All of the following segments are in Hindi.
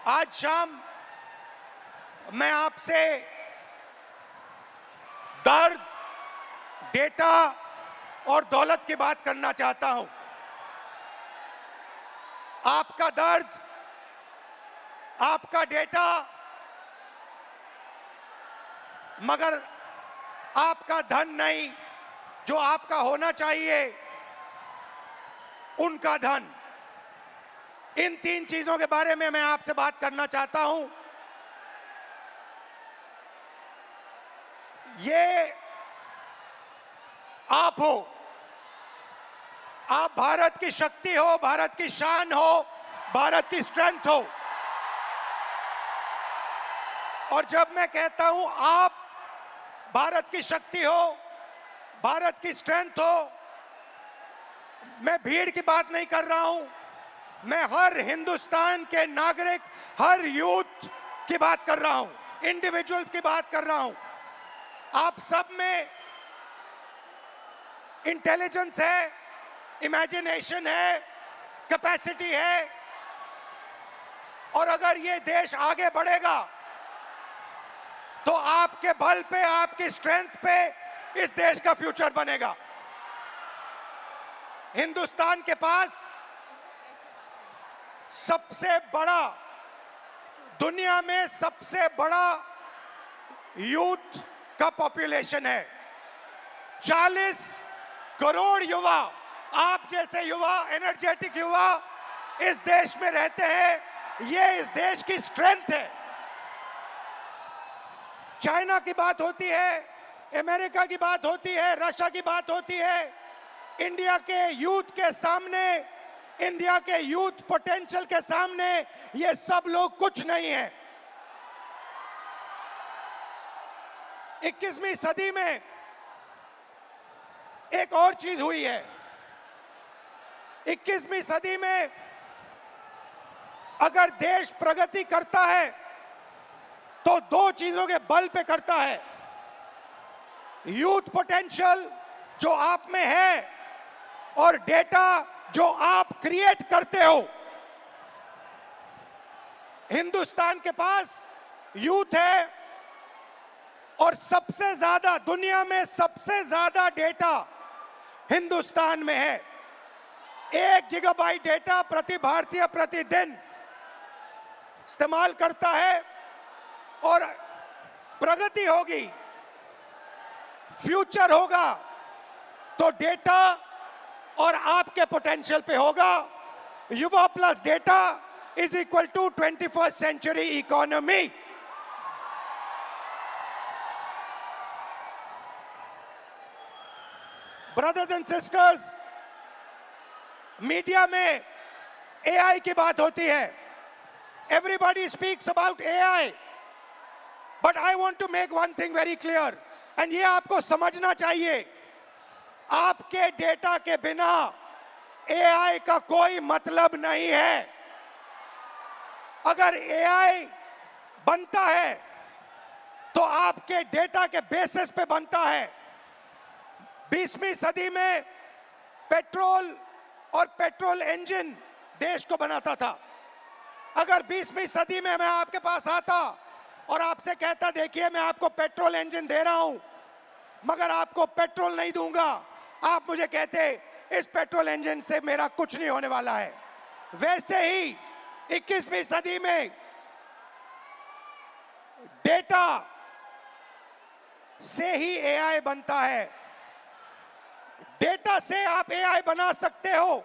आज शाम मैं आपसे दर्द, डेटा और दौलत की बात करना चाहता हूं। आपका दर्द, आपका डेटा, मगर आपका धन नहीं, जो आपका होना चाहिए, उनका धन। इन तीन चीजों के बारे में मैं आपसे बात करना चाहता हूं। ये आप हो, आप भारत की शक्ति हो, भारत की शान हो, भारत की स्ट्रेंथ हो। और जब मैं कहता हूं आप भारत की शक्ति हो, भारत की स्ट्रेंथ हो, मैं भीड़ की बात नहीं कर रहा हूं। मैं हर हिंदुस्तान के नागरिक, हर यूथ की बात कर रहा हूं, इंडिविजुअल्स की बात कर रहा हूं। आप सब में इंटेलिजेंस है, इमेजिनेशन है, कैपेसिटी है, और अगर ये देश आगे बढ़ेगा तो आपके बल पे, आपकी स्ट्रेंथ पे इस देश का फ्यूचर बनेगा। हिंदुस्तान के पास सबसे बड़ा, दुनिया में सबसे बड़ा यूथ का पॉपुलेशन है। 40 करोड़ युवा, आप जैसे युवा, एनर्जेटिक युवा इस देश में रहते हैं। ये इस देश की स्ट्रेंथ है। चाइना की बात होती है, अमेरिका की बात होती है, रशिया की बात होती है, इंडिया के यूथ के सामने, इंडिया के यूथ पोटेंशियल के सामने ये सब लोग कुछ नहीं है। 21वीं सदी में एक और चीज हुई है। 21वीं सदी में अगर देश प्रगति करता है तो दो चीजों के बल पे करता है। यूथ पोटेंशियल जो आप में है और डेटा जो आप क्रिएट करते हो। हिंदुस्तान के पास यूथ है और सबसे ज्यादा, दुनिया में सबसे ज्यादा डेटा हिंदुस्तान में है। 1 गीगाबाइट डेटा प्रति भारतीय प्रतिदिन इस्तेमाल करता है। और प्रगति होगी, फ्यूचर होगा तो डेटा और आपके पोटेंशियल पे होगा। युवा plus data is equal to 21st century economy. Brothers and sisters, media में एआई की बात होती है। Everybody speaks about AI, but I want to make one thing very clear, and ये आपको समझना चाहिए। आपके डेटा के बिना एआई का कोई मतलब नहीं है। अगर एआई बनता है तो आपके डेटा के बेसिस पे बनता है। 20वीं सदी में पेट्रोल और पेट्रोल इंजन देश को बनाता था। अगर 20वीं सदी में मैं आपके पास आता और आपसे कहता, देखिए मैं आपको पेट्रोल इंजन दे रहा हूं, मगर आपको पेट्रोल नहीं दूंगा, आप मुझे कहते इस पेट्रोल इंजन से मेरा कुछ नहीं होने वाला है। वैसे ही 21वीं सदी में डेटा से ही एआई बनता है। डेटा से आप एआई बना सकते हो,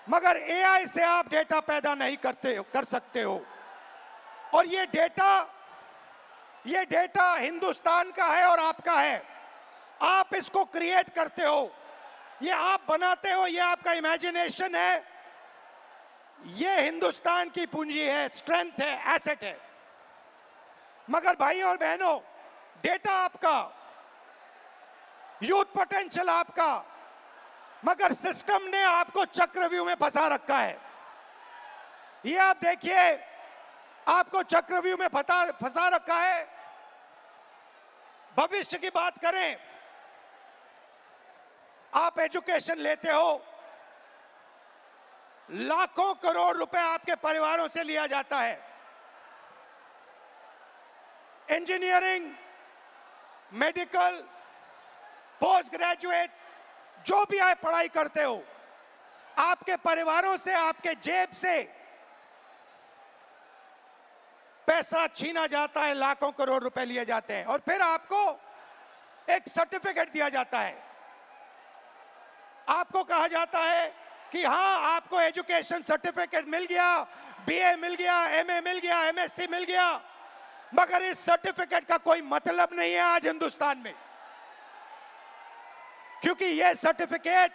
मगर एआई से आप डेटा पैदा नहीं कर सकते हो। और ये डेटा हिंदुस्तान का है और आपका है। आप इसको क्रिएट करते हो, ये आप बनाते हो, ये आपका इमेजिनेशन है, ये हिंदुस्तान की पूंजी है, स्ट्रेंथ है, एसेट है। मगर भाई और बहनों, डेटा आपका, यूथ पोटेंशियल आपका, मगर सिस्टम ने आपको चक्रव्यूह में फंसा रखा है। ये आप देखिए, आपको चक्रव्यूह में फंसा रखा है। भविष्य की बात करें, आप एजुकेशन लेते हो, लाखों करोड़ रुपए आपके परिवारों से लिया जाता है। इंजीनियरिंग, मेडिकल, पोस्ट ग्रेजुएट, जो भी आप पढ़ाई करते हो, आपके परिवारों से, आपके जेब से पैसा छीना जाता है, लाखों करोड़ रुपए लिए जाते हैं और फिर आपको एक सर्टिफिकेट दिया जाता है। आपको कहा जाता है कि हां, आपको एजुकेशन सर्टिफिकेट मिल गया, बीए मिल गया, एमए मिल गया, एमएससी मिल गया, मगर इस सर्टिफिकेट का कोई मतलब नहीं है आज हिंदुस्तान में, क्योंकि यह सर्टिफिकेट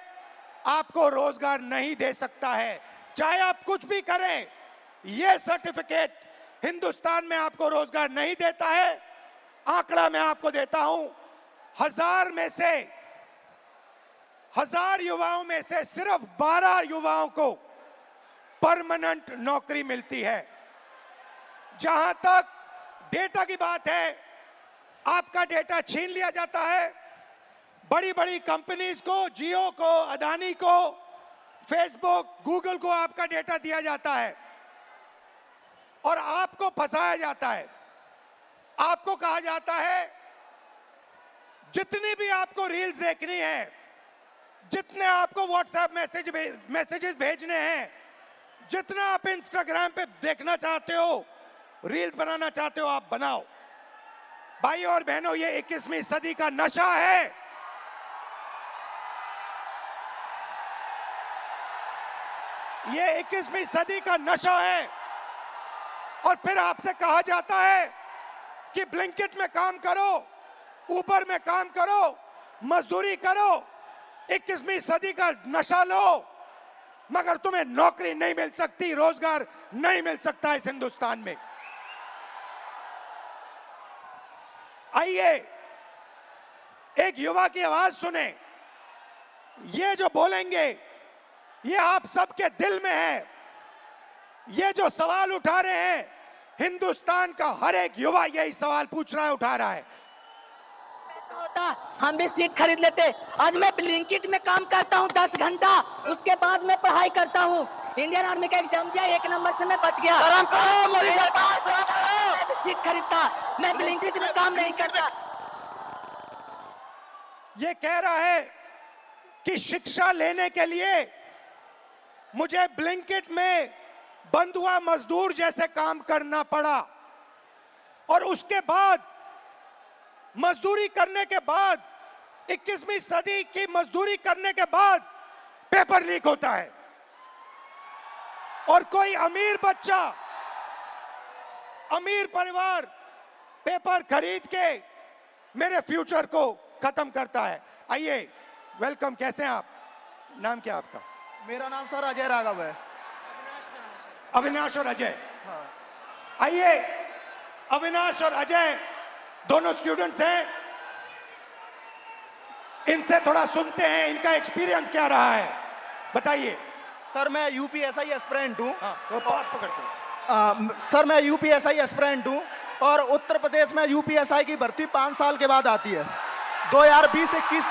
आपको रोजगार नहीं दे सकता है। चाहे आप कुछ भी करें, यह सर्टिफिकेट हिंदुस्तान में आपको रोजगार नहीं देता है। आंकड़ा मैं आपको देता हूं, 1000 युवाओं में से सिर्फ 12 युवाओं को परमानेंट नौकरी मिलती है। जहां तक डेटा की बात है, आपका डेटा छीन लिया जाता है। बड़ी बड़ी कंपनीज को, जियो को, अदानी को, फेसबुक, गूगल को आपका डेटा दिया जाता है और आपको फंसाया जाता है। आपको कहा जाता है जितनी भी आपको रील्स देखनी है, जितने आपको व्हाट्सएप मैसेजेस भेजने हैं, जितना आप इंस्टाग्राम पे देखना चाहते हो, रील्स बनाना चाहते हो, आप बनाओ। भाई और बहनों, ये 21वीं सदी का नशा है। ये 21वीं सदी का नशा है। और फिर आपसे कहा जाता है कि ब्लिंकिट में काम करो, ऊबर में काम करो, मजदूरी करो, 21वीं सदी का नशा लो, मगर तुम्हें नौकरी नहीं मिल सकती, रोजगार नहीं मिल सकता इस हिंदुस्तान में। आइए एक युवा की आवाज सुने। ये जो बोलेंगे, ये आप सबके दिल में है। ये जो सवाल उठा रहे हैं, हिंदुस्तान का हर एक युवा यही सवाल पूछ रहा है, उठा रहा है। होता हम भी सीट खरीद लेते। आज मैं ब्लिंकिट में काम करता हूँ 10 घंटा, उसके बाद मैं पढ़ाई करता हूँ। इंडियन आर्मी का एग्जाम दिया, 1 नंबर से मैं बच गया। सीट खरीदता, मैं ब्लिंकिट में काम नहीं करता। ये कह रहा है कि शिक्षा लेने के लिए मुझे ब्लिंकिट में बंधुआ मजदूर जैसे काम करना पड़ा और उसके बाद मजदूरी करने के बाद, 21वीं सदी की मजदूरी करने के बाद पेपर लीक होता है और कोई अमीर बच्चा, अमीर परिवार पेपर खरीद के मेरे फ्यूचर को खत्म करता है। आइए, वेलकम। कैसे हैं आप? नाम क्या आपका? मेरा नाम सर अजय राघव है। अविनाश और अजय। हाँ। आइए, अविनाश और अजय दोनों स्टूडेंट्स हैं, इनसे थोड़ा सुनते हैं, इनका एक्सपीरियंस क्या रहा है, बताइए। सर मैं यूपीएसआई एस्पिरेंट हूँ। तो पास पकड़ते हैं। सर मैं यूपीएसआई एस्पिरेंट हूँ और उत्तर प्रदेश में यूपीएसआई की भर्ती 5 साल के बाद आती है। 2020-21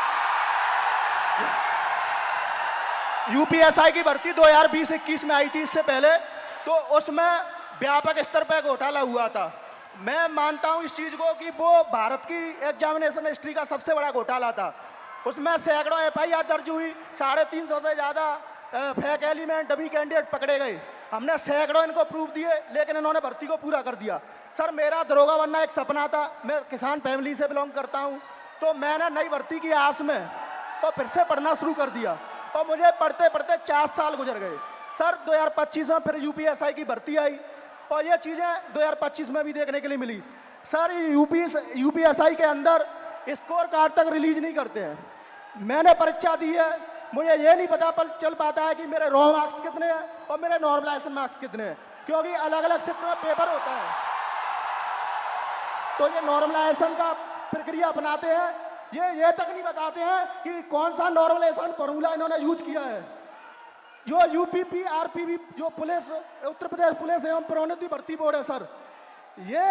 यूपीएसआई की भर्ती 2020-21 में आई थी। इससे पहले तो उसमें व्यापक स्तर पर घोटाला हुआ था। मैं मानता हूं इस चीज को कि वो भारत की एग्जामिनेशन हिस्ट्री का सबसे बड़ा घोटाला था। उसमें सैकड़ों एफआईआर दर्ज हुई, 350 से ज़्यादा फेक एलिमेंट, डमी कैंडिडेट पकड़े गए। हमने सैकड़ों इनको प्रूफ दिए, लेकिन इन्होंने भर्ती को पूरा कर दिया। सर मेरा दरोगा बनना एक सपना था। मैं किसान फैमिली से बिलोंग करता हूँ, तो मैंने नई भर्ती की आस में तो फिर से पढ़ना शुरू कर दिया और मुझे पढ़ते पढ़ते 4 साल गुजर गए। सर 2025 में फिर यूपीएसआई की भर्ती आई और ये चीज़ें 2025 में भी देखने के लिए मिली। सर यूपीएसआई के अंदर स्कोर कार्ड तक रिलीज नहीं करते हैं। मैंने परीक्षा दी है, मुझे ये नहीं पता चल पाता है कि मेरे रॉ मार्क्स कितने हैं और मेरे नॉर्मलाइजेशन मार्क्स कितने हैं, क्योंकि अलग अलग शिफ्ट में पेपर होता है। तो ये नॉर्मलाइजेशन का प्रक्रिया अपनाते हैं, ये तक नहीं बताते हैं कि कौन सा नॉर्मलाइजेशन फॉर्मूला इन्होंने यूज किया है। जो यूपीपी आरपीबी जो पुलिस, उत्तर प्रदेश पुलिस एवं प्रोन्नति भर्ती बोर्ड है सर, ये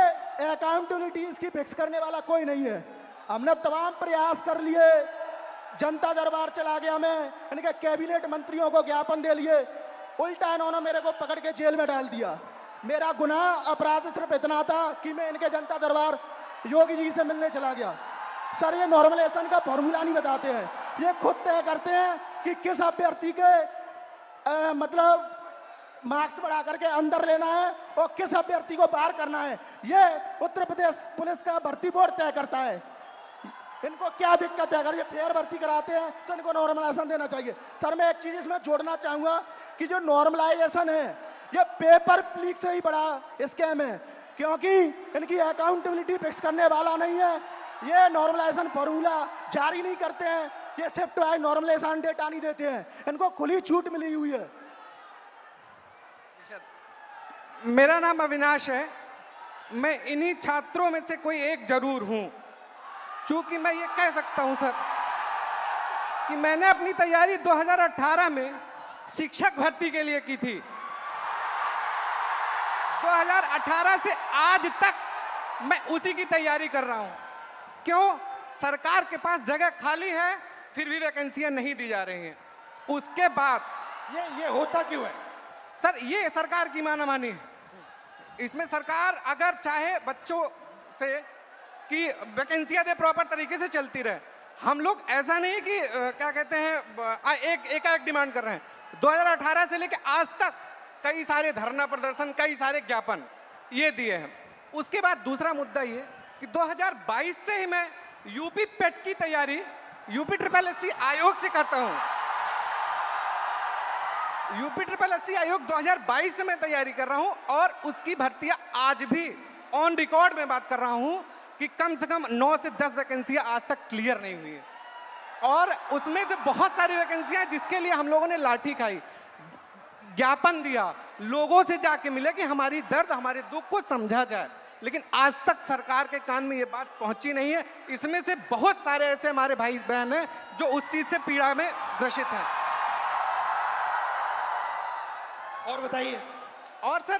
अकाउंटेबिलिटी इसकी फिक्स करने वाला कोई नहीं है। हमने तमाम प्रयास कर लिए, जनता दरबार चला गया, मैं इनके कैबिनेट मंत्रियों को ज्ञापन दे लिए, उल्टा इन्होंने मेरे को पकड़ के जेल में डाल दिया। मेरा गुनाह अपराध सिर्फ इतना था कि मैं इनके जनता दरबार योगी जी से मिलने चला गया। सर ये नॉर्मलाइजेशन का फॉर्मूला नहीं बताते हैं, ये खुद तय करते हैं कि किस अभ्यर्थी के मतलब मार्क्स बढ़ा करके अंदर लेना है और किस अभ्यर्थी को बाहर करना है। ये उत्तर प्रदेश पुलिस का भर्ती बोर्ड तय करता है। इनको क्या दिक्कत है? अगर ये फेयर भर्ती कराते हैं तो इनको नॉर्मलाइजेशन देना चाहिए। सर मैं एक चीज इसमें जोड़ना चाहूंगा कि जो नॉर्मलाइजेशन है ये पेपर लीक से ही बड़ा स्कैम है, क्योंकि इनकी अकाउंटेबिलिटी फिक्स करने वाला नहीं है। ये नॉर्मलाइजेशन फॉर्मूला जारी नहीं करते हैं, ये शिफ्ट वाइज नॉर्मलाइजेशन डेटा नहीं देते हैं, इनको खुली छूट मिली हुई है। मेरा नाम अविनाश है, मैं इन्हीं छात्रों में से कोई एक जरूर हूं। चूंकि मैं ये कह सकता हूं सर कि मैंने अपनी तैयारी 2018 में शिक्षक भर्ती के लिए की थी। 2018 से आज तक मैं उसी की तैयारी कर रहा हूं। क्यों? सरकार के पास जगह खाली है, फिर भी वैकेंसियां नहीं दी जा रही हैं। उसके बाद ये होता क्यों है? सर ये सरकार की मानामानी है। इसमें सरकार अगर चाहे बच्चों से कि वैकेंसियां दे, प्रॉपर तरीके से चलती रहे। हम लोग ऐसा नहीं कि क्या कहते हैं एक डिमांड कर रहे हैं। 2018 से लेकर आज तक कई सारे धरना प्रदर्शन, कई सारे ज्ञापन ये दिए हैं। उसके बाद दूसरा मुद्दा ये कि 2022 से ही मैं यूपी पेट की तैयारी यूपी SSS आयोग से करता हूं। यूपी SSS आयोग 2022 से मैं तैयारी कर रहा हूं और उसकी भर्तियां आज भी ऑन रिकॉर्ड में बात कर रहा हूं कि कम से कम 9 से 10 वैकेंसियां आज तक क्लियर नहीं हुई है। और उसमें से बहुत सारी वैकेंसियां जिसके लिए हम लोगों ने लाठी खाई, ज्ञापन दिया, लोगों से जाके मिले कि हमारी दर्द, हमारे दुख को समझा जाए, लेकिन आज तक सरकार के कान में ये बात पहुंची नहीं है। इसमें से बहुत सारे ऐसे हमारे भाई बहन हैं जो उस चीज से पीड़ा में ग्रसित हैं। और बताइए। और सर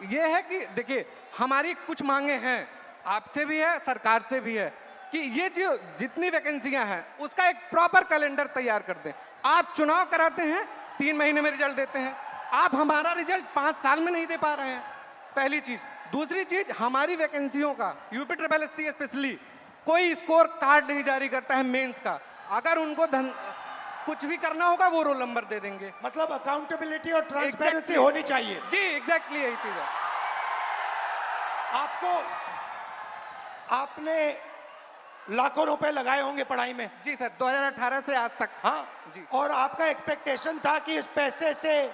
ये है कि देखिए हमारी कुछ मांगे हैं, आपसे भी है, सरकार से भी है कि ये जो जितनी वैकेंसियां हैं उसका एक प्रॉपर कैलेंडर तैयार कर दें। आप चुनाव कराते हैं, 3 महीने में रिजल्ट देते हैं, आप हमारा रिजल्ट 5 साल में नहीं दे पा रहे हैं, पहली चीज। दूसरी चीज, हमारी वैकेंसियों का यूपी SSS स्पेशली कोई स्कोर कार्ड नहीं जारी करता है मेंस का। अगर उनको कुछ भी करना होगा वो रोल नंबर दे देंगे। मतलब अकाउंटेबिलिटी और ट्रांसपेरेंसी होनी चाहिए। जी एग्जैक्टली यही चीज है। आपने लाखों रुपए लगाए होंगे पढ़ाई में। जी सर, 2018 से आज तक। हाँ जी। और आपका एक्सपेक्टेशन था कि इस पैसे से,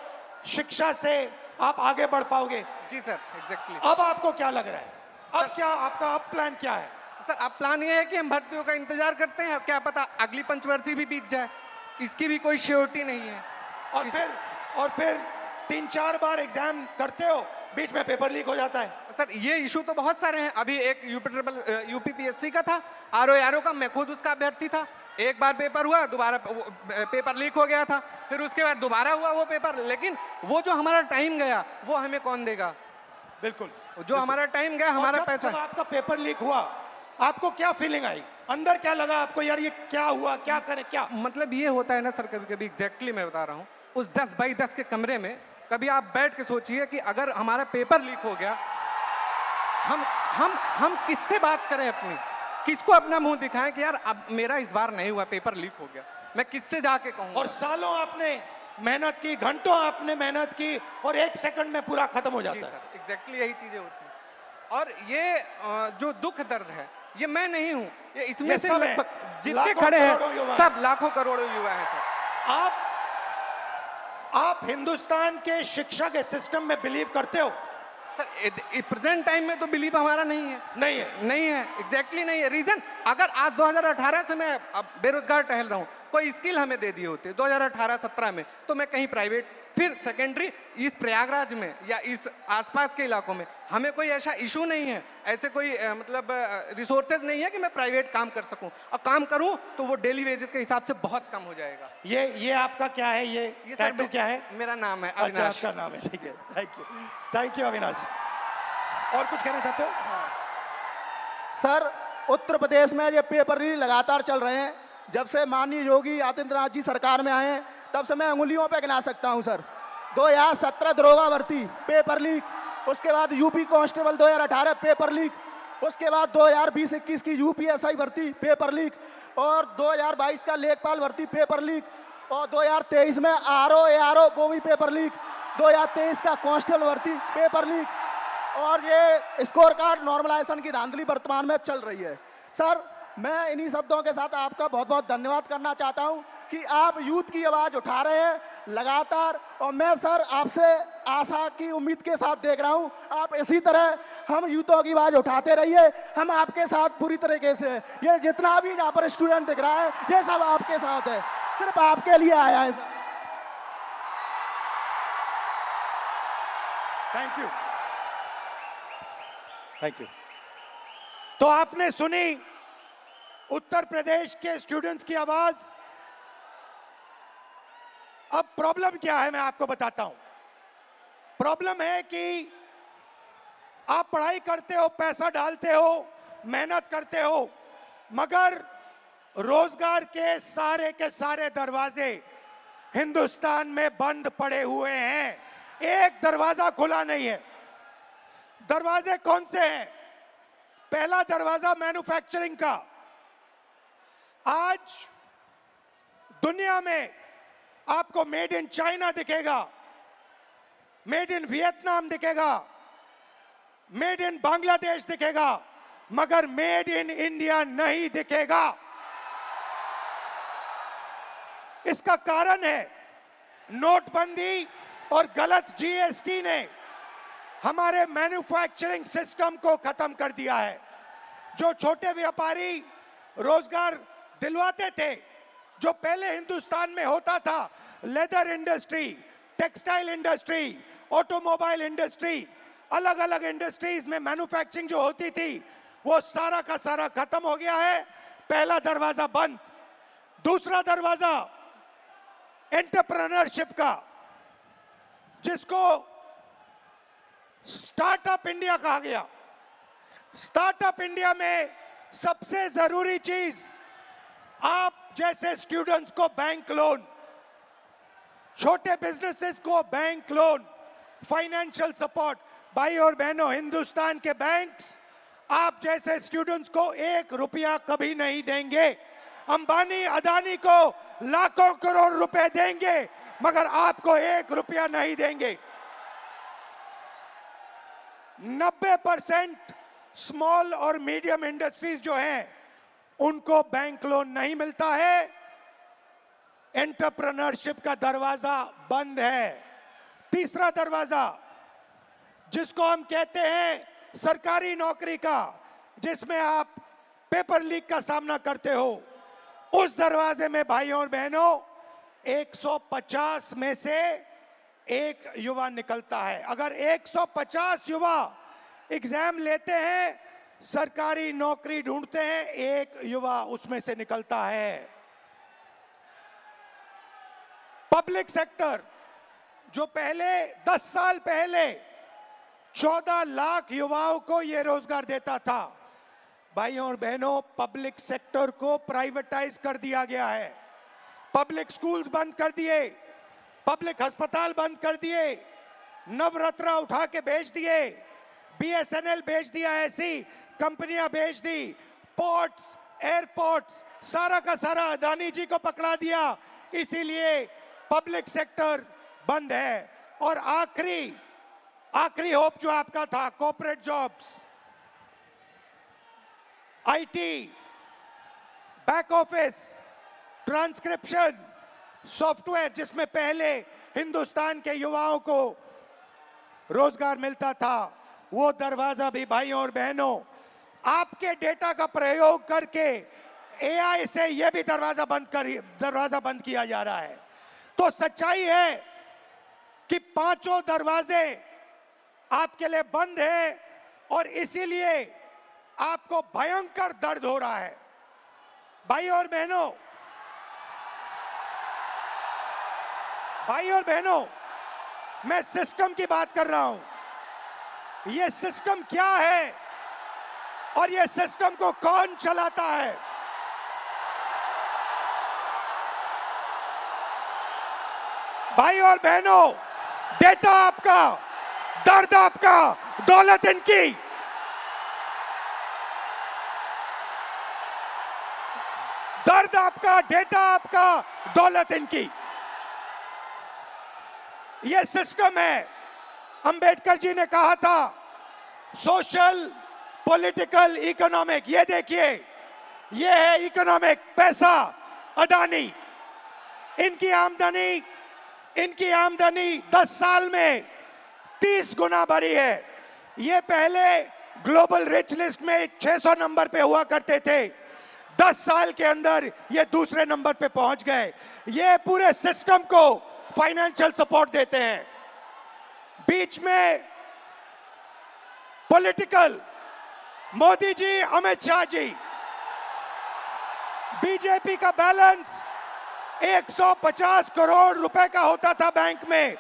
शिक्षा से आप आगे बढ़ पाओगे। जी सर एग्जैक्टली। अब आपको क्या लग रहा है? अब क्या आपका प्लान क्या है? सर अब प्लान ये है कि हम भर्तियों का इंतजार करते हैं, क्या पता अगली पंचवर्षीय भी बीत जाए, इसकी भी कोई श्योरिटी नहीं है। और फिर 3-4 बार एग्जाम करते हो, बीच में पेपर लीक हो जाता है। सर ये इशू तो बहुत सारे हैं। अभी एक यूपी PSC का था, RO का, मैं खुद उसका अभ्यर्थी था। एक बार पेपर हुआ, दोबारा पेपर लीक हो गया था, फिर उसके बाद दोबारा हुआ वो पेपर। लेकिन वो जो हमारा टाइम गया वो हमें कौन देगा? बिल्कुल, जो हमारा टाइम गया, हमारा पैसा। जब आपका पेपर लीक हुआ आपको क्या फीलिंग आई? अंदर क्या लगा आपको, यार ये क्या हुआ, क्या करें क्या? मतलब ये होता है ना सर, कभी कभी एग्जैक्टली मैं बता रहा हूँ, उस 10 बाई 10 के कमरे में कभी आप बैठ के सोचिए कि अगर हमारा पेपर लीक हो गया, हम किससे बात करें अपनी, किसको अपना मुंह दिखाएं कि यार अब मेरा इस बार नहीं हुआ, पेपर लीक हो गया, मैं किससे जाके कहूँ? और सालों आपने मेहनत की, घंटों आपने मेहनत की और 1 सेकंड में पूरा खत्म हो जाता है। सर एग्जैक्टली यही चीजें होती हैं। और ये जो दुख दर्द है, ये मैं नहीं हूं, ये इसमें से जितने खड़े हैं सब लाखों करोड़ों युवा हैं सर। आप हिंदुस्तान के शिक्षा के सिस्टम में बिलीव करते हो? सर प्रेजेंट टाइम में तो बिलीव हमारा नहीं है एग्जैक्टली नहीं है। रीजन, अगर आज 2018 से मैं अब बेरोजगार टहल रहा हूं, कोई स्किल हमें दे दिए होते 2018-17 में, तो मैं कहीं प्राइवेट, फिर सेकेंडरी, इस प्रयागराज में या इस आसपास के इलाकों में हमें कोई ऐसा इशू नहीं है, ऐसे कोई मतलब रिसोर्सेज नहीं है कि मैं प्राइवेट काम कर सकूं, और काम करूं तो वो डेली वेजेस के हिसाब से बहुत कम हो जाएगा। ये आपका क्या है? ये टैटू क्या है? मेरा नाम है अच्छा, अविनाश। आपका नाम है, ठीक है, थैंक यू अविनाश। और कुछ कहना चाहते हो? सर उत्तर प्रदेश में ये पेपर लीक लगातार चल रहे हैं। जब से माननीय योगी आदित्यनाथ जी सरकार में आए हैं तब से मैं उंगलियों पे गिना सकता हूं सर। 2017 दरोगा भर्ती पेपर लीक, उसके बाद यूपी कांस्टेबल 2018 पेपर लीक, उसके बाद 2020-21 की यूपीएसआई भर्ती पेपर लीक, और 2022 का लेखपाल भर्ती पेपर लीक, और 2023 में आरओ एआरओ वो भी पेपर लीक, 2023 का कांस्टेबल भर्ती पेपर लीक, और ये स्कोर कार्ड नॉर्मलाइजेशन की धांधली वर्तमान में चल रही है। सर, मैं इन्हीं शब्दों के साथ आपका बहुत बहुत धन्यवाद करना चाहता हूं कि आप यूथ की आवाज़ उठा रहे हैं लगातार, और मैं सर आपसे आशा की उम्मीद के साथ देख रहा हूं आप इसी तरह हम यूथों की आवाज़ उठाते रहिए। हम आपके साथ पूरी तरीके से, ये जितना भी यहाँ पर स्टूडेंट दिख रहा है ये सब आपके साथ है, सिर्फ आपके लिए आया है sir. Thank you, thank you. तो आपने सुनी उत्तर प्रदेश के स्टूडेंट्स की आवाज। अब प्रॉब्लम क्या है मैं आपको बताता हूं। प्रॉब्लम है कि आप पढ़ाई करते हो, पैसा डालते हो, मेहनत करते हो, मगर रोजगार के सारे दरवाजे हिंदुस्तान में बंद पड़े हुए हैं, एक दरवाजा खुला नहीं है। दरवाजे कौन से हैं? पहला दरवाजा मैन्युफैक्चरिंग का। आज दुनिया में आपको मेड इन चाइना दिखेगा, मेड इन वियतनाम दिखेगा, मेड इन बांग्लादेश दिखेगा, मगर मेड इन इंडिया नहीं दिखेगा। इसका कारण है नोटबंदी और गलत जीएसटी ने हमारे मैन्युफैक्चरिंग सिस्टम को खत्म कर दिया है। जो छोटे व्यापारी रोजगार दिलवाते थे, जो पहले हिंदुस्तान में होता था, leather industry, textile industry, automobile industry, अलग अलग इंडस्ट्रीज में मैन्युफैक्चरिंग जो होती थी, वो सारा का सारा खत्म हो गया है। पहला दरवाजा बंद। दूसरा दरवाजा एंटरप्रेन्योरशिप का, जिसको स्टार्टअप इंडिया कहा गया। स्टार्टअप इंडिया में सबसे जरूरी चीज आप जैसे स्टूडेंट्स को बैंक लोन, छोटे बिजनेसेस को बैंक लोन, फाइनेंशियल सपोर्ट। भाई और बहनों, हिंदुस्तान के बैंक्स आप जैसे स्टूडेंट्स को 1 रुपया कभी नहीं देंगे। अंबानी अदानी को लाखों करोड़ रुपए देंगे, मगर आपको 1 रुपया नहीं देंगे। 90% स्मॉल और मीडियम इंडस्ट्रीज जो हैं, उनको बैंक लोन नहीं मिलता है। एंटरप्रेन्योरशिप का दरवाजा बंद है। तीसरा दरवाजा, जिसको हम कहते हैं सरकारी नौकरी का, जिसमें आप पेपर लीक का सामना करते हो, उस दरवाजे में भाइयों और बहनों 150 में से एक युवा निकलता है। अगर 150 युवा एग्जाम लेते हैं, सरकारी नौकरी ढूंढते हैं, एक युवा उसमें से निकलता है। पब्लिक सेक्टर, जो पहले 10 साल पहले 14 लाख युवाओं को यह रोजगार देता था, भाइयों और बहनों, पब्लिक सेक्टर को प्राइवेटाइज कर दिया गया है। पब्लिक स्कूल्स बंद कर दिए, पब्लिक अस्पताल बंद कर दिए, नवरत्ना उठा के बेच दिए, बीएसएनएल बेच दिया, ऐसी कंपनियां बेच दी, पोर्ट्स, एयरपोर्ट्स, सारा का सारा अदानी जी को पकड़ा दिया। इसीलिए पब्लिक सेक्टर बंद है। और आखिरी होप जो आपका था, corporate jobs, IT, back office, transcription, software, जिसमें पहले हिंदुस्तान के युवाओं को रोजगार मिलता था, वो दरवाजा भी भाइयों और बहनों आपके डेटा का प्रयोग करके एआई से यह भी दरवाजा बंद किया जा रहा है। तो सच्चाई है कि पांचों दरवाजे आपके लिए बंद हैं, और इसीलिए आपको भयंकर दर्द हो रहा है। भाइयों और बहनों, मैं सिस्टम की बात कर रहा हूं। यह सिस्टम क्या है और यह सिस्टम को कौन चलाता है? भाई और बहनों, डेटा आपका, दर्द आपका, दौलत इनकी। मर्द आपका, डेटा आपका, दौलत इनकी। ये सिस्टम है। अंबेडकर जी ने कहा था सोशल, पॉलिटिकल, इकोनॉमिक। ये देखिए, ये है इकोनॉमिक, पैसा, अदानी। इनकी आमदनी 10 साल में 30 गुना बढ़ी है। ये पहले ग्लोबल रिच लिस्ट में 600 नंबर पे हुआ करते थे, 10 साल के अंदर ये दूसरे नंबर पे पहुंच गए। ये पूरे सिस्टम को फाइनेंशियल सपोर्ट देते हैं। बीच में पॉलिटिकल, मोदी जी, अमित शाह जी। बीजेपी का बैलेंस 150 करोड़ रुपए का होता था बैंक में,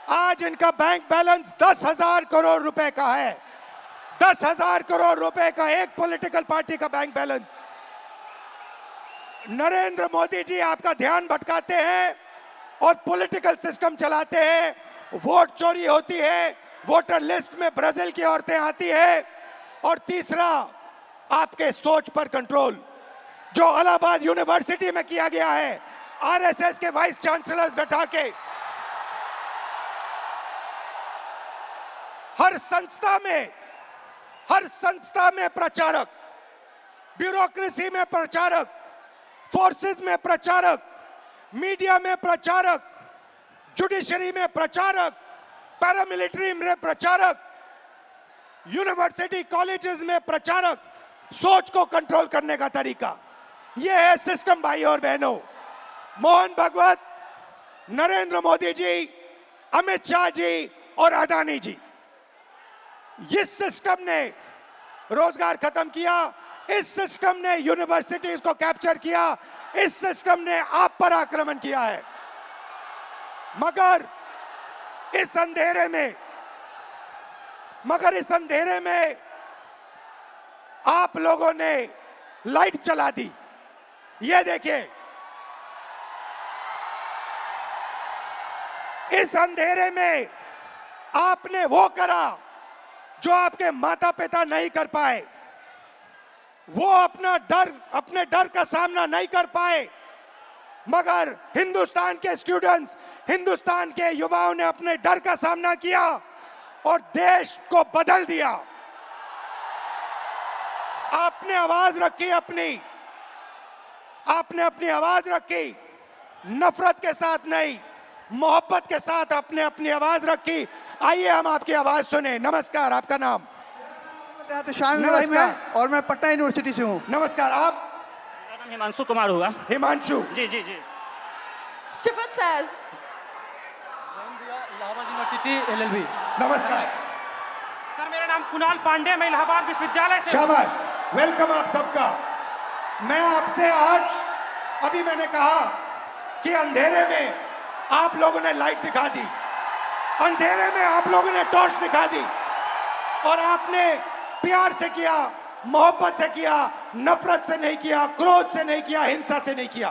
आज इनका बैंक बैलेंस 10,000 करोड़ रुपए का है। 10,000 करोड़ रुपए का एक पॉलिटिकल पार्टी का बैंक बैलेंस। नरेंद्र मोदी जी आपका ध्यान भटकाते हैं और पॉलिटिकल सिस्टम चलाते हैं। वोट चोरी होती है, वोटर लिस्ट में ब्राजील की औरतें आती है। और तीसरा, आपके सोच पर कंट्रोल, जो इलाहाबाद यूनिवर्सिटी में किया गया है, आरएसएस के वाइस चांसलर्स बैठा के हर संस्था में प्रचारक, ब्यूरोक्रेसी में प्रचारक, फोर्सेस में प्रचारक, मीडिया में प्रचारक, जुडिशरी में प्रचारक, पैरामिलिट्री में प्रचारक, यूनिवर्सिटी कॉलेजेस में प्रचारक। सोच को कंट्रोल करने का तरीका यह है सिस्टम। भाई और बहनों, मोहन भगवत, नरेंद्र मोदी जी, अमित शाह जी और अदानी जी, इस सिस्टम ने रोजगार खत्म किया। इस सिस्टम ने यूनिवर्सिटीज को कैप्चर किया। इस सिस्टम ने आप पर आक्रमण किया है। मगर इस अंधेरे में आप लोगों ने लाइट चला दी। ये देखिए, इस अंधेरे में आपने वो करा जो आपके माता पिता नहीं कर पाए। वो अपने डर का सामना नहीं कर पाए, मगर हिंदुस्तान के स्टूडेंट्स, हिंदुस्तान के युवाओं ने अपने डर का सामना किया और देश को बदल दिया। आपने आवाज रखी आपने अपनी आवाज रखी, नफरत के साथ नहीं, मोहब्बत के साथ आपने अपनी आवाज रखी। आइए हम आपकी आवाज सुने। नमस्कार, आपका नाम? नमस्कार। और मैं पटना यूनिवर्सिटी से हूँ। नमस्कार। आप? मेरा नाम हिमांशु कुमार हुआ। हिमांशु जी जी जी। शिफत फैज, इलाहाबाद यूनिवर्सिटी LLB। नमस्कार सर, मेरा नाम कुणाल पांडे, मैं इलाहाबाद विश्वविद्यालय से। शाबाश, वेलकम आप सबका। मैं आपसे आज, अभी मैंने कहा कि अंधेरे में आप लोगों ने लाइट दिखा दी, अंधेरे में आप लोगों ने टॉर्च दिखा दी, और आपने प्यार से किया, मोहब्बत से किया, नफरत से नहीं किया, क्रोध से नहीं किया, हिंसा से नहीं किया।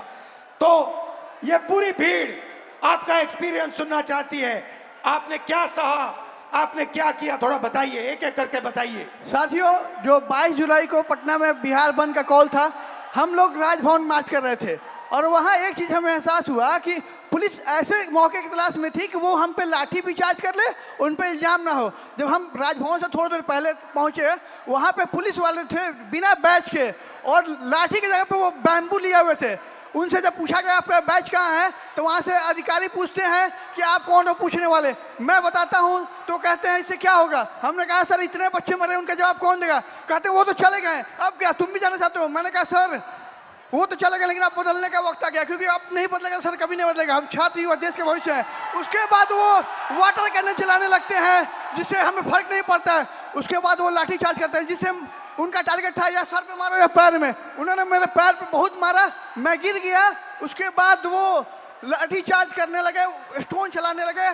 तो ये पूरी भीड़ आपका एक्सपीरियंस सुनना चाहती है। आपने क्या सहा, आपने क्या किया, थोड़ा बताइए, एक एक करके बताइए। साथियों, जो 22 जुलाई को पटना में बिहार बंद का कॉल था, हम लोग राजभवन मार्च कर रहे थे और वहाँ एक चीज़ हमें एहसास हुआ कि पुलिस ऐसे मौके की तलाश में थी कि वो हम पे लाठी भी चार्ज कर ले, उन पे इल्जाम ना हो। जब हम राजभवन से थोड़ी देर पहले पहुँचे, वहाँ पे पुलिस वाले थे बिना बैच के, और लाठी की जगह पे वो बैम्बू लिए हुए थे। उनसे जब पूछा गया आपका बैच कहाँ है, तो वहाँ से अधिकारी पूछते हैं कि आप कौन हो पूछने वाले। मैं बताता हूँ तो कहते हैं इससे क्या होगा। हमने कहा सर इतने बच्चे मरे, उनका जवाब कौन देगा। कहते वो तो चले गए, अब क्या तुम भी जाना चाहते हो। मैंने कहा सर वो तो चले गए, लेकिन अब बदलने का वक्त आ गया, क्योंकि अब नहीं बदलेगा सर, कभी नहीं बदलेगा। हम छात्र युवा देश के भविष्य हैं। उसके बाद वो वाटर कैनन चलाने लगते हैं, जिससे हमें फर्क नहीं पड़ता है। उसके बाद वो लाठी चार्ज करते हैं, जिससे उनका टारगेट था या सर पे मारो या पैर में। उन्होंने मेरे पैर पे बहुत मारा, मैं गिर गया। उसके बाद वो लाठी चार्ज करने लगे, स्टोन चलाने लगे,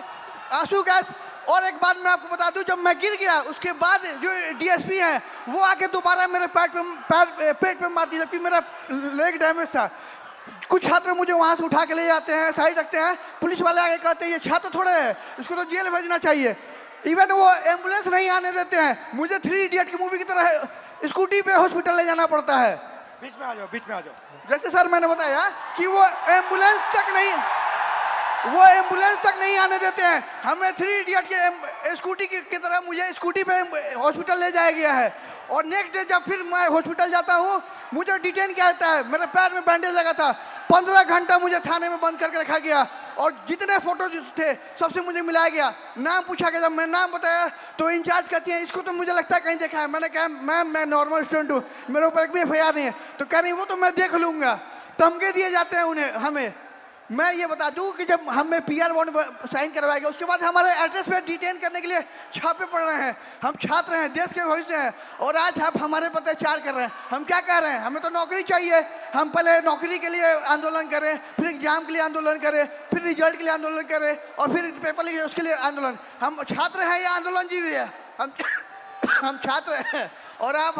आंसू गैस। और एक बात मैं आपको बता दूं, जब मैं गिर गया उसके बाद जो DSP हैं वो आके दोबारा मेरे पेट पे मार दी, जबकि मेरा लेग डैमेज था। कुछ छात्र मुझे वहाँ से उठा के ले जाते हैं, साइड रखते हैं। पुलिस वाले आगे कहते हैं ये छात्र थोड़े हैं, इसको तो जेल भेजना चाहिए। इवन वो एम्बुलेंस नहीं आने देते हैं। मुझे 3 इडियट की मूवी की तरह स्कूटी पे हॉस्पिटल ले जाना पड़ता है। बीच में आ जाओ, बीच में आ जाओ। जैसे सर मैंने बताया कि वो एम्बुलेंस तक नहीं आने देते हैं। हमें 3 इडियट के स्कूटी की तरह मुझे स्कूटी पे हॉस्पिटल ले जाया गया है, और नेक्स्ट डे जब फिर मैं हॉस्पिटल जाता हूँ मुझे डिटेन किया जाता है। मेरे पैर में बैंडेज लगा था, 15 घंटा मुझे थाने में बंद करके रखा गया, और जितने फोटो थे सबसे मुझे मिलाया गया। नाम पूछा गया, जब मैं नाम बताया तो इंचार्ज कहती है इसको तो मुझे लगता है कहीं देखा है। मैंने कहा मैम मैं नॉर्मल स्टूडेंट हूँ, मेरे ऊपर एक भी FIR नहीं है। तो कह रही वो तो मैं देख लूँगा। धमके दिए जाते हैं उन्हें। हमें मैं ये बता दूं कि जब हमें PR बॉन्ड साइन करवाया गया उसके बाद हमारे एड्रेस पे डिटेन करने के लिए छापे पड़ रहे हैं। हम छात्र हैं, देश के भविष्य हैं, और आज आप हमारे पर अत्याचार कर रहे हैं। हम क्या कह रहे हैं, हमें तो नौकरी चाहिए। हम पहले नौकरी के लिए आंदोलन करें, फिर एग्जाम के लिए आंदोलन करें, फिर रिजल्ट के लिए आंदोलन करें, और फिर पेपर लिखे उसके लिए आंदोलन। हम छात्र हैं या आंदोलन जीवी है? हम छात्र हैं, और आप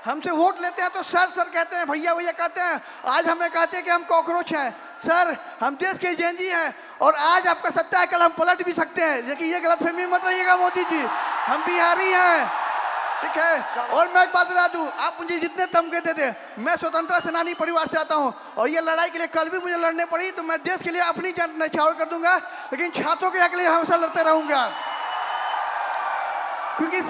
हमसे वोट लेते हैं तो सर सर कहते हैं, भैया भैया कहते हैं। आज हमें कहते हैं कि हम कॉकरोच हैं। सर हम देश के एजेंजी हैं, और आज आपका सत्ता है, कल हम पलट भी सकते हैं। लेकिन ये गलतफहमी मत रहिएगा मोदी जी, हम बिहारी हैं, ठीक है। और मैं एक बात बता दूं, आप मुझे जितने धमके देते, मैं स्वतंत्रता सेनानी परिवार से आता हूं, और ये लड़ाई के लिए कल भी मुझे लड़ने पड़ी तो मैं देश के लिए अपनी जान न्यौछावर कर दूंगा, लेकिन छात्रों के हक के लिए हमेशा लड़ते रहूंगा। क्योंकि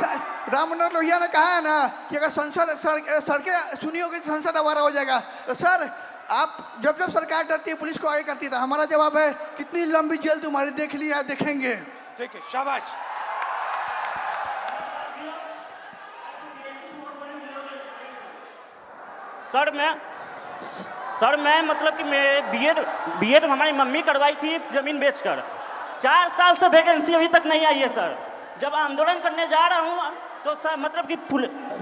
राम मनोहर लोहिया ने कहा है ना कि अगर सड़कें सुनी होगी तो संसद आवारा हो जाएगा। तो सर आप जब सरकार डरती है पुलिस को आगे करती है, तो हमारा जवाब है कितनी लंबी जेल तुम्हारी देख लिया देखेंगे। ठीक है, शाबाश। सर मैं मतलब कि मैं बीएड हमारी मम्मी करवाई थी ज़मीन बेचकर। 4 साल से वैकेंसी अभी तक नहीं आई है सर। जब आंदोलन करने जा रहा हूँ तो सर मतलब कि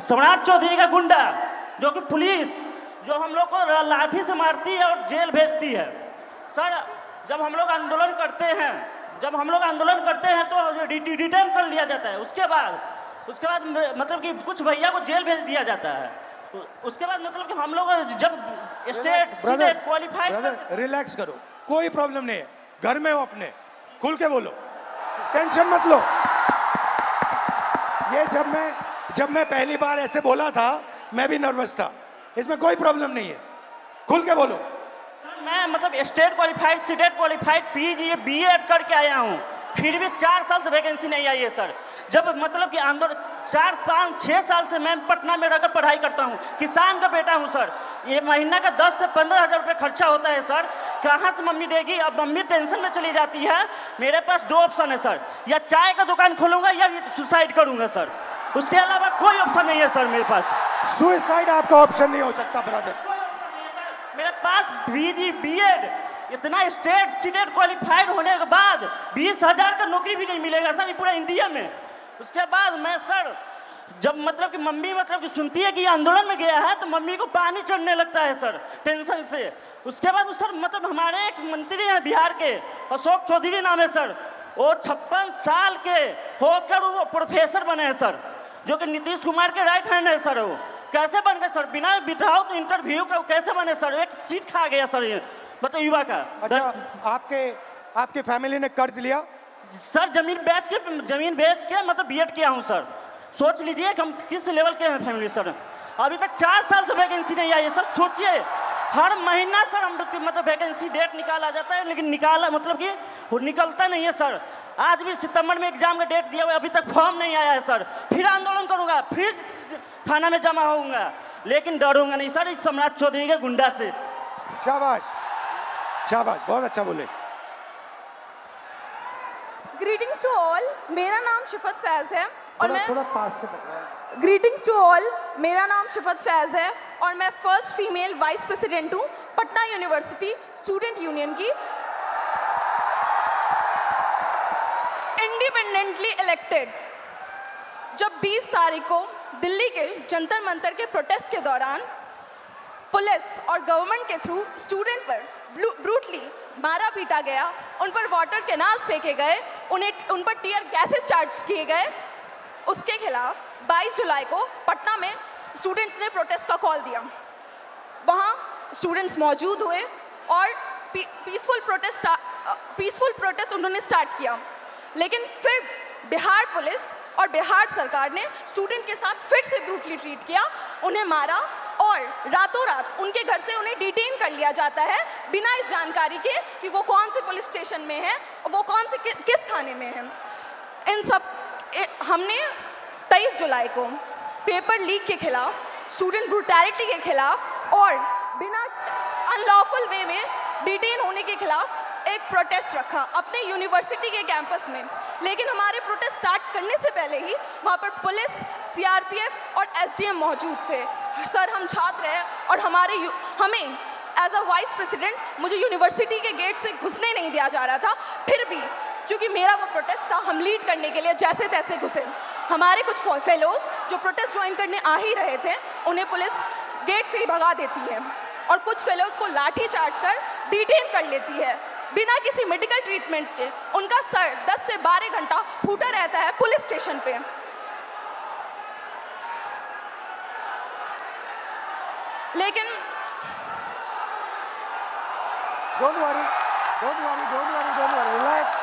सम्राट चौधरी का गुंडा जो कि पुलिस जो हम लोग को लाठी से मारती है और जेल भेजती है। सर जब हम लोग आंदोलन करते हैं तो डिटेन कर लिया जाता है। उसके बाद मतलब कि कुछ भैया को जेल भेज दिया जाता है। उसके बाद मतलब कि हम लोग जब स्टेट क्वालिफाइड। रिलैक्स करो, कोई प्रॉब्लम नहीं है, घर में हो अपने, खुल के बोलो, टेंशन मत लो। ये जब मैं पहली बार ऐसे बोला था मैं भी नर्वस था, इसमें कोई प्रॉब्लम नहीं है, खुल के बोलो। सर मैं मतलब state qualified state qualified PG BEd करके आया हूँ, फिर भी 4 साल से वैकेंसी नहीं आई है सर। जब मतलब कि आंदोलन 4, 5, 6 साल से मैं पटना में रहकर पढ़ाई करता हूँ, किसान का बेटा हूँ सर। ये महीना का 10 से 15 हज़ार रुपये खर्चा होता है सर, कहाँ से मम्मी देगी? अब मम्मी टेंशन में चली जाती है। मेरे पास 2 ऑप्शन है सर, या चाय का दुकान खोलूँगा या सुसाइड करूँगा सर, उसके अलावा कोई ऑप्शन नहीं है सर मेरे पास। सुसाइड आपका ऑप्शन नहीं हो सकता ब्रदर। मेरे पास PG BEd इतना स्टेट क्वालिफाइड होने के बाद 20,000 का नौकरी भी नहीं मिलेगा सर पूरा इंडिया में। उसके बाद मैं सर जब मतलब कि मम्मी मतलब कि सुनती है कि आंदोलन में गया है तो मम्मी को पानी चढ़ने लगता है सर टेंशन से। उसके बाद सर मतलब हमारे एक मंत्री हैं बिहार के, अशोक चौधरी नाम है सर, वो 56 साल के होकर वो प्रोफेसर बने हैं सर, जो कि नीतीश कुमार के राइट हैंड है सर। वो कैसे बन गए सर? बिना बिठाओ तो इंटरव्यू का कैसे बने सर? एक सीट खा गया सर ये मतलब युवा का। अच्छा आपके फैमिली ने कर्ज लिया? सर जमीन बेच के मतलब BEd किया हूँ सर। सोच लीजिए कि हम किस लेवल के हैं फैमिली सर। अभी तक 4 साल से वैकेंसी नहीं आई है सर। सोचिए हर महीना सर हम मतलब वैकेंसी डेट निकाला जाता है, लेकिन निकलता नहीं है सर। आज भी सितंबर में एग्जाम का डेट दिया हुआ है, अभी तक फॉर्म नहीं आया है सर। फिर आंदोलन करूंगा, फिर थाना में जमा होऊंगा, लेकिन डरूंगा नहीं सर इस सम्राट चौधरी के गुंडा से। शाबाश शाबाश, बहुत अच्छा बोले। ग्रीटिंग्स टू ऑल, मेरा नाम शिफत फैज है और मैं थोड़ा पास से पकड़ा। ग्रीटिंग्स टू ऑल, मेरा नाम शिफत फैज है और मैं फर्स्ट फीमेल वाइस प्रेसिडेंट हूँ पटना यूनिवर्सिटी स्टूडेंट यूनियन की, इंडिपेंडेंटली इलेक्टेड। जब 20 तारीख को दिल्ली के जंतर मंतर के प्रोटेस्ट के दौरान पुलिस और गवर्नमेंट के थ्रू स्टूडेंट पर ब्रूटली मारा पीटा गया, उन पर वाटर कैनाल्स फेंके गए, उन पर टीयर गैसेस चार्ज किए गए, उसके खिलाफ 22 जुलाई को पटना में स्टूडेंट्स ने प्रोटेस्ट का कॉल दिया। वहाँ स्टूडेंट्स मौजूद हुए और पीसफुल प्रोटेस्ट उन्होंने स्टार्ट किया, लेकिन फिर बिहार पुलिस और बिहार सरकार ने स्टूडेंट के साथ फिर से ब्रूटली ट्रीट किया, उन्हें मारा और रातों रात उनके घर से उन्हें डिटेन कर लिया जाता है बिना इस जानकारी के कि वो कौन से पुलिस स्टेशन में है, वो कौन से किस थाने में है। इन सब हमने 23 जुलाई को पेपर लीक के खिलाफ, स्टूडेंट ब्रूटैलिटी के खिलाफ और बिना अनलॉफुल वे में डिटेन होने के खिलाफ एक प्रोटेस्ट रखा अपने यूनिवर्सिटी के कैंपस में। लेकिन हमारे प्रोटेस्ट स्टार्ट करने से पहले ही वहाँ पर पुलिस, सीआरपीएफ और एसडीएम मौजूद थे। सर, हम छात्र हैं और हमें एज अ वाइस प्रेसिडेंट मुझे यूनिवर्सिटी के गेट से घुसने नहीं दिया जा रहा था। फिर भी क्योंकि मेरा वो प्रोटेस्ट था, हम लीड करने के लिए जैसे तैसे घुसे। हमारे कुछ फेलोज जो प्रोटेस्ट ज्वाइन करने आ ही रहे थे, उन्हें पुलिस गेट से ही भगा देती है और कुछ फेलोज को लाठी चार्ज कर डिटेन कर लेती है बिना किसी मेडिकल ट्रीटमेंट के। उनका सर 10 से 12 घंटा फूटा रहता है पुलिस स्टेशन पे। लेकिन Don't worry, relax.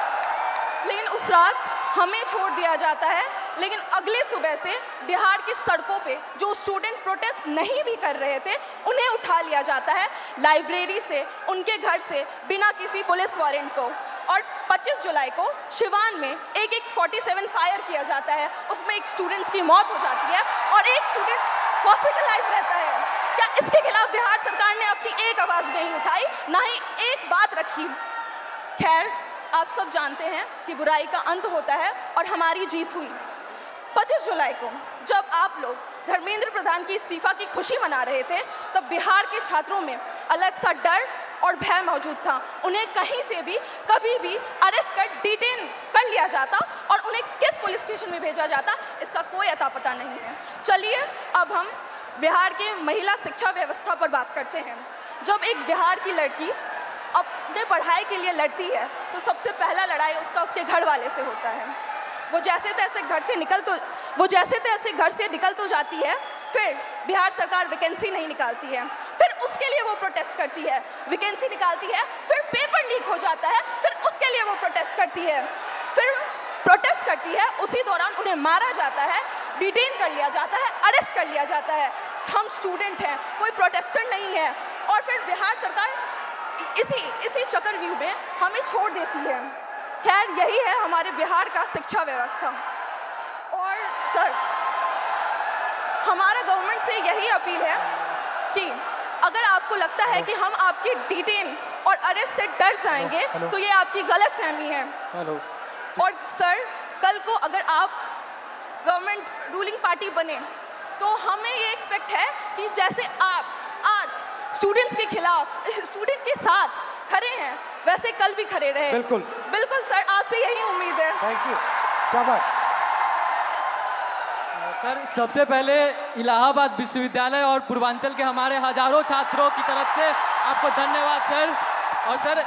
लेकिन उस रात हमें छोड़ दिया जाता है। लेकिन अगले सुबह से बिहार की सड़कों पे जो स्टूडेंट प्रोटेस्ट नहीं भी कर रहे थे, उन्हें उठा लिया जाता है लाइब्रेरी से, उनके घर से, बिना किसी पुलिस वारंट को। और 25 जुलाई को शिवान में एक 47 फायर किया जाता है, उसमें एक स्टूडेंट की मौत हो जाती है और एक स्टूडेंट हॉस्पिटलाइज रहता है। क्या इसके खिलाफ बिहार सरकार ने अपनी एक आवाज़ नहीं उठाई, ना ही एक बात रखी? खैर, आप सब जानते हैं कि बुराई का अंत होता है और हमारी जीत हुई। 25 जुलाई को जब आप लोग धर्मेंद्र प्रधान की इस्तीफा की खुशी मना रहे थे, तब बिहार के छात्रों में अलग सा डर और भय मौजूद था। उन्हें कहीं से भी कभी भी अरेस्ट कर डिटेन कर लिया जाता और उन्हें किस पुलिस स्टेशन में भेजा जाता, इसका कोई अता पता नहीं है। चलिए अब हम बिहार के महिला शिक्षा व्यवस्था पर बात करते हैं। जब एक बिहार की लड़की अपने पढ़ाई के लिए लड़ती है तो सबसे पहला लड़ाई उसका उसके घर वाले से होता है। वो जैसे तैसे घर से निकल तो जाती है, फिर बिहार सरकार वैकेंसी नहीं निकालती है, फिर उसके लिए वो प्रोटेस्ट करती है, वैकेंसी निकालती है, फिर पेपर लीक हो जाता है, फिर उसके लिए वो प्रोटेस्ट करती है, फिर प्रोटेस्ट करती है, उसी दौरान उन्हें मारा जाता है, डिटेन कर लिया जाता है, अरेस्ट कर लिया जाता है। हम स्टूडेंट हैं, कोई प्रोटेस्टर नहीं है, और फिर बिहार सरकार इसी चक्रव्यूह में हमें छोड़ देती है। खैर, यही है हमारे बिहार का शिक्षा व्यवस्था। और सर, हमारा गवर्नमेंट से यही अपील है कि अगर आपको लगता है कि हम आपके डिटेन और अरेस्ट से डर जाएंगे तो ये आपकी गलतफहमी है। और सर, कल को अगर आप गवर्नमेंट रूलिंग पार्टी बने तो हमें ये एक्सपेक्ट है कि जैसे आप आज स्टूडेंट्स के खिलाफ, स्टूडेंट के साथ खड़े हैं, वैसे कल भी खड़े रहे। बिल्कुल सर, आपसे यही उम्मीद है। थैंक यू, शाबाश। सर, सबसे पहले इलाहाबाद विश्वविद्यालय और पूर्वांचल के हमारे हजारों छात्रों की तरफ से आपको धन्यवाद सर। और सर,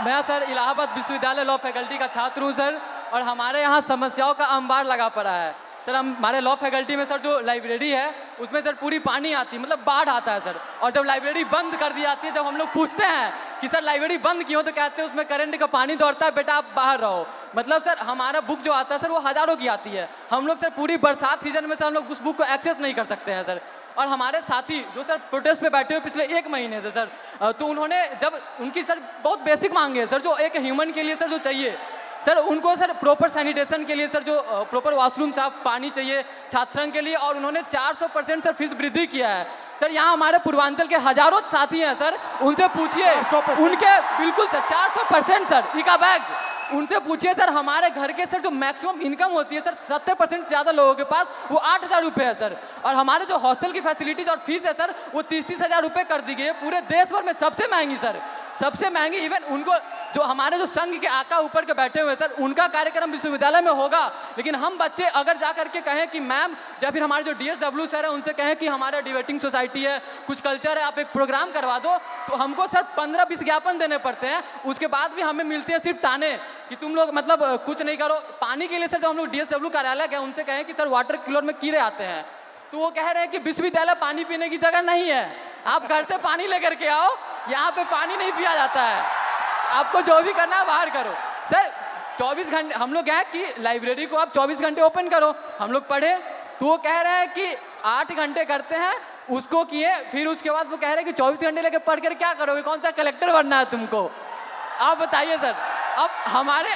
मैं सर इलाहाबाद विश्वविद्यालय लॉ फैकल्टी का छात्र हूँ सर, और हमारे यहाँ समस्याओं का अंबार लगा पड़ा है सर। हमारे लॉ फैकल्टी में सर जो लाइब्रेरी है उसमें सर पूरी पानी आती है, मतलब बाढ़ आता है सर। और जब लाइब्रेरी बंद कर दी जाती है, जब हम लोग पूछते हैं कि सर लाइब्रेरी बंद क्यों, तो कहते हैं उसमें करंट का पानी दौड़ता है, बेटा आप बाहर रहो। मतलब सर हमारा बुक जो आता है सर वो हज़ारों की आती है, हम लोग सर पूरी बरसात सीजन में सर हम लोग उस बुक को एक्सेस नहीं कर सकते हैं सर। और हमारे साथी जो सर प्रोटेस्ट पे बैठे हुए पिछले 1 महीने से सर, तो उन्होंने जब उनकी सर बहुत बेसिक मांगे सर, जो एक ह्यूमन के लिए सर जो चाहिए सर, उनको सर प्रॉपर सैनिटेशन के लिए सर जो प्रॉपर वॉशरूम साफ पानी चाहिए छात्र संघ के लिए, और उन्होंने 400% सर फीस वृद्धि किया है सर। यहाँ हमारे पूर्वांचल के हजारों साथी हैं सर, उनसे पूछिए, उनके बिल्कुल सर 400% सर इका बैग, उनसे पूछिए सर। हमारे घर के सर जो मैक्सिमम इनकम होती है सर 70% से ज़्यादा लोगों के पास वो 8,000 रुपये है सर। और हमारे जो हॉस्टल की फैसिलिटीज और फीस है सर वो 30-30 हज़ार रुपये कर दी गई है, पूरे देश भर में सबसे महंगी सर, सबसे महंगी। इवन उनको जो हमारे जो संघ के आका ऊपर के बैठे हुए सर, उनका कार्यक्रम विश्वविद्यालय में होगा, लेकिन हम बच्चे अगर जा करके कहें कि मैम, या फिर हमारे जो DSW सर है उनसे कहें कि हमारा डिबेटिंग सोसाइटी है, कुछ कल्चर है, आप एक प्रोग्राम करवा दो, तो हमको सर 15-20 ज्ञापन देने पड़ते हैं। उसके बाद भी हमें मिलते हैं सिर्फ ताने कि तुम लोग मतलब कुछ नहीं करो। पानी के लिए सर जो हम लोग DSW कार्यालय गए, उनसे कहें कि सर वाटर कूलर में कीड़े आते हैं, तो वो कह रहे हैं कि विश्वविद्यालय पानी पीने की जगह नहीं है, आप घर से पानी लेकर के आओ, यहाँ पे पानी नहीं पिया जाता है, आपको जो भी करना है बाहर करो। सर 24 घंटे हम लोग क्या कि लाइब्रेरी को आप 24 घंटे ओपन करो, हम लोग पढ़े, तो वो कह रहे हैं कि 8 घंटे करते हैं, उसको किए, फिर उसके बाद वो कह रहे हैं कि 24 घंटे लेके पढ़ कर क्या करोगे, कौन सा कलेक्टर बनना है तुमको, आप बताइए सर। अब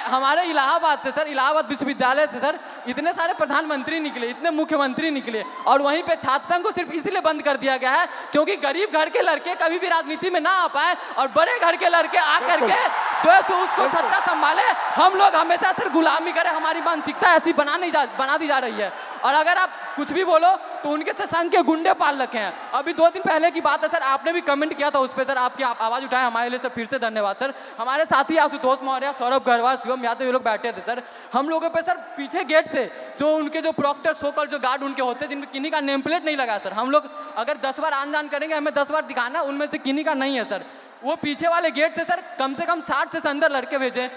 हमारे इलाहाबाद से सर, इलाहाबाद विश्वविद्यालय से सर इतने सारे प्रधानमंत्री निकले, इतने मुख्यमंत्री निकले, और वहीं पे छात्र संघ को सिर्फ इसलिए बंद कर दिया गया है क्योंकि गरीब घर के लड़के कभी भी राजनीति में ना आ पाए और बड़े घर के लड़के आकर के जो है सो उसको सत्ता संभाले। हम लोग हमेशा सर गुलामी करें, हमारी मानसिकता ऐसी बना दी जा रही है। और अगर आप कुछ भी बोलो तो उनके से संघ के गुंडे पाल रखे हैं। अभी 2 दिन पहले की बात है सर, आपने भी कमेंट किया था उस पर सर, आपकी आवाज़ उठाए, हमारे लिए सर फिर से धन्यवाद सर। हमारे साथी आशुतोष मौर्य, सौरभ गरवाल, शिवम यादव, ये लोग बैठे थे सर, हम लोगों पे सर पीछे गेट से जो उनके जो प्रॉक्टर सोकल जो गार्ड उनके होते हैं जिनमें किन्हीं का नेम प्लेट नहीं लगा सर, हम लोग अगर 10 बार आन जान करेंगे हमें 10 बार दिखाना, उनमें से किन्हीं का नहीं है सर। वो पीछे वाले गेट से सर कम से कम 60 से अंदर लड़के भेजे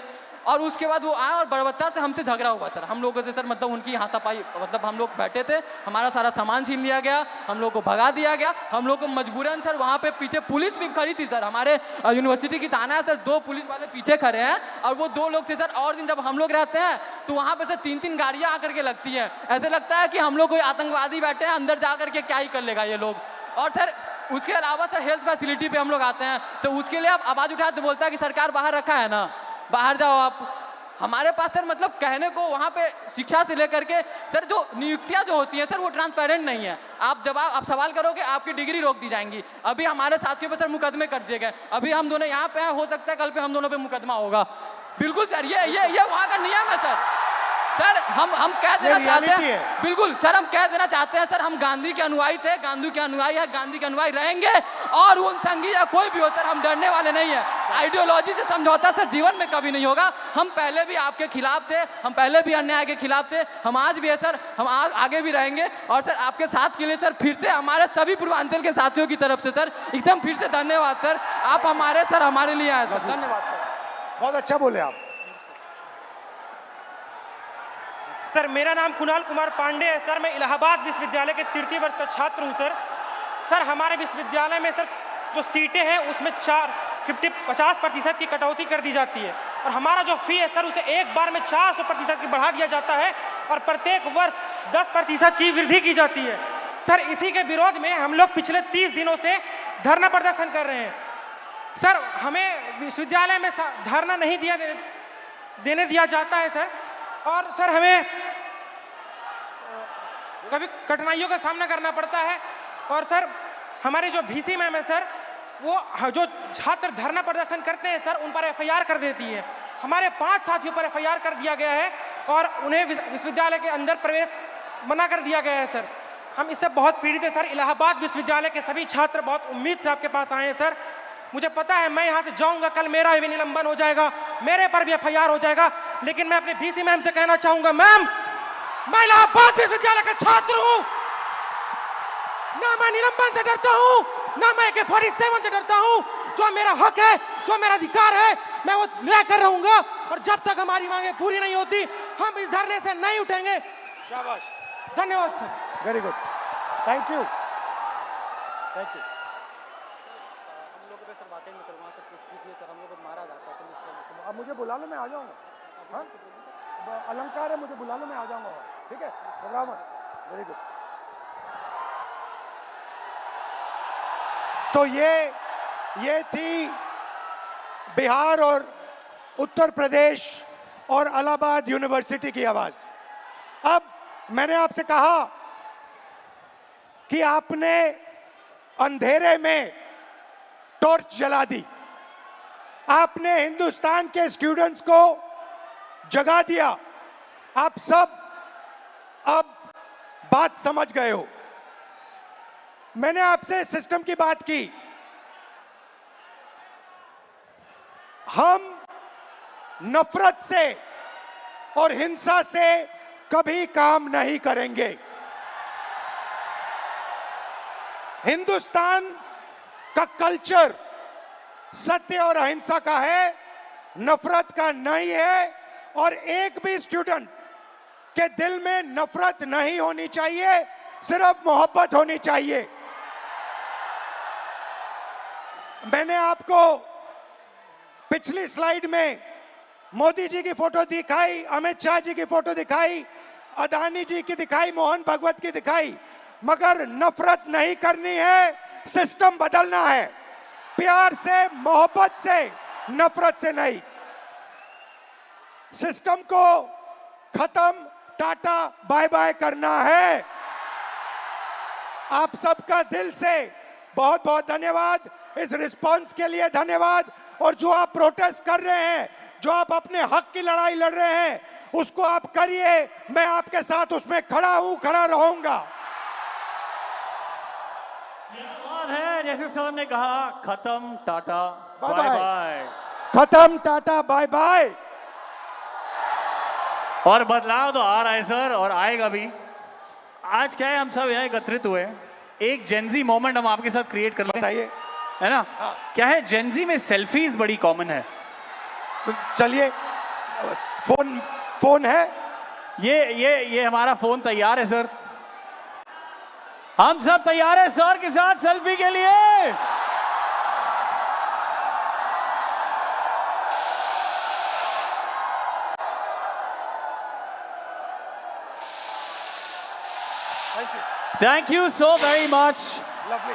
और उसके बाद वो आए और बर्बरता से हमसे झगड़ा हुआ सर, हम लोगों से सर, मतलब उनकी हाथापाई, मतलब हम लोग बैठे थे, हमारा सारा सामान छीन लिया गया, हम लोग को भगा दिया गया, हम लोग को मजबूरन सर वहाँ पे पीछे पुलिस भी खड़ी थी सर, हमारे यूनिवर्सिटी की थाना है सर, 2 पुलिस वाले पीछे खड़े हैं और वो 2 लोग थे सर। और दिन जब हम लोग रहते हैं तो वहाँ पे सर 3-3 गाड़ियाँ आकर के लगती है, ऐसे लगता है कि हम लोग कोई आतंकवादी बैठे हैं, अंदर जा करके क्या ही कर लेगा ये लोग। और सर उसके अलावा सर हेल्थ फैसिलिटी पे हम लोग आते हैं तो उसके लिए आप आवाज़ उठाए तो बोलता है कि सरकार बाहर रखा है ना, बाहर जाओ आप। हमारे पास सर मतलब कहने को वहाँ पे शिक्षा से लेकर के सर जो नियुक्तियाँ जो होती हैं सर वो ट्रांसपेरेंट नहीं है। आप सवाल करोगे आपकी डिग्री रोक दी जाएंगी। अभी हमारे साथियों पे सर मुकदमे कर दिए गए, अभी हम दोनों यहाँ पे हैं, हो सकता है कल पे हम दोनों पे मुकदमा होगा। बिल्कुल सर, ये वहाँ का नियम है सर हम कह देना चाहते हैं, बिल्कुल सर हम कह देना चाहते हैं सर, हम गांधी के अनुयायी थे, गांधी के अनुयायी है, गांधी के अनुयायी रहेंगे और उन संघी या कोई भी हो सर हम डरने वाले नहीं है। आइडियोलॉजी से समझौता सर जीवन में कभी नहीं होगा। हम पहले भी आपके खिलाफ थे, हम पहले भी अन्याय के खिलाफ थे, हम आज भी है सर, हम आगे भी रहेंगे। और सर आपके साथ के लिए सर फिर से हमारे सभी पूर्वांचल के साथियों की तरफ से सर एकदम फिर से धन्यवाद सर, आप हमारे लिए आए सर, धन्यवाद सर। बहुत अच्छा बोले आप। सर मेरा नाम कुणाल कुमार पांडे है सर, मैं इलाहाबाद विश्वविद्यालय के 3य वर्ष का छात्र हूं सर हमारे विश्वविद्यालय में सर जो सीटें हैं उसमें 50% की कटौती कर दी जाती है और हमारा जो फी है सर उसे एक बार में 400% की बढ़ा दिया जाता है और प्रत्येक वर्ष 10% की वृद्धि की जाती है। सर इसी के विरोध में हम लोग पिछले 30 दिनों से धरना प्रदर्शन कर रहे हैं। सर हमें विश्वविद्यालय में धरना नहीं देने दिया जाता है सर, और सर हमें कभी कठिनाइयों का सामना करना पड़ता है। और सर हमारे जो VC मैम है सर, वो जो छात्र धरना प्रदर्शन करते हैं सर उन पर FIR कर देती है। हमारे 5 साथियों पर FIR कर दिया गया है और उन्हें विश्वविद्यालय के अंदर प्रवेश मना कर दिया गया है सर। हम इससे बहुत पीड़ित हैं सर। इलाहाबाद विश्वविद्यालय के सभी छात्र बहुत उम्मीद से आपके पास आए हैं सर। मुझे पता है मैं यहाँ से जाऊँगा, कल मेरा भी निलंबन हो जाएगा, मेरे पर भी FIR हो जाएगा, लेकिन मैं अपने VC मैम से कहना चाहूँगा, मैम मैं इलाहाबाद विश्वविद्यालय का छात्र हूँ, ना मैं निलंबन से डरता हूँ, ना मैं AK-47 से डरता हूँ। जो मेरा हक है, जो मेरा अधिकार है, मैं वो लेकर रहूंगा और जब तक हमारी मांगे पूरी नहीं होती हम इस धरने से नहीं उठेंगे। शाबाश, धन्यवाद sir. Very good, thank you, thank you. अब मुझे बुला लो, मैं आ जाऊंगा। हाँ, अलंकार है, मुझे बुला लो, मैं आ जाऊंगा। ठीक है, घबराओ मत। Very good. तो ये थी बिहार और उत्तर प्रदेश और इलाहाबाद यूनिवर्सिटी की आवाज। अब मैंने आपसे कहा कि आपने अंधेरे में टॉर्च जला दी, आपने हिंदुस्तान के स्टूडेंट्स को जगा दिया। आप सब अब बात समझ गए हो। मैंने आपसे सिस्टम की बात की। हम नफरत से और हिंसा से कभी काम नहीं करेंगे। हिंदुस्तान का कल्चर सत्य और अहिंसा का है, नफरत का नहीं है। और एक भी स्टूडेंट के दिल में नफरत नहीं होनी चाहिए, सिर्फ मोहब्बत होनी चाहिए। मैंने आपको पिछली स्लाइड में मोदी जी की फोटो दिखाई, अमित शाह जी की फोटो दिखाई, अदानी जी की दिखाई, मोहन भागवत की दिखाई, मगर नफरत नहीं करनी है, सिस्टम बदलना है। प्यार से, मोहब्बत से, नफरत से नहीं। सिस्टम को खत्म, टाटा बाय बाय करना है। आप सबका दिल से बहुत बहुत धन्यवाद, इस रिस्पांस के लिए धन्यवाद। और जो आप प्रोटेस्ट कर रहे हैं, जो आप अपने हक की लड़ाई लड़ रहे हैं, उसको आप करिए, मैं आपके साथ उसमें खड़ा हूं, खड़ा रहूंगा। है जैसे सर ने कहा, खत्म tata bye bye bye. Bye, खत्म टाटा बाय बाय। और बदलाव तो आ रहा है सर, और आएगा भी। आज क्या है, हम सब यहाँ एकत्रित हुए, एक जेंजी मोमेंट हम आपके साथ क्रिएट कर लें, बताइए, है ना? क्या है, जेंजी में सेल्फीज बड़ी कॉमन है। चलिए, फोन है, ये हमारा फोन तैयार है सर, हम सब तैयार है सर के साथ सेल्फी के लिए। Thank you, thank you so very much. Lovely.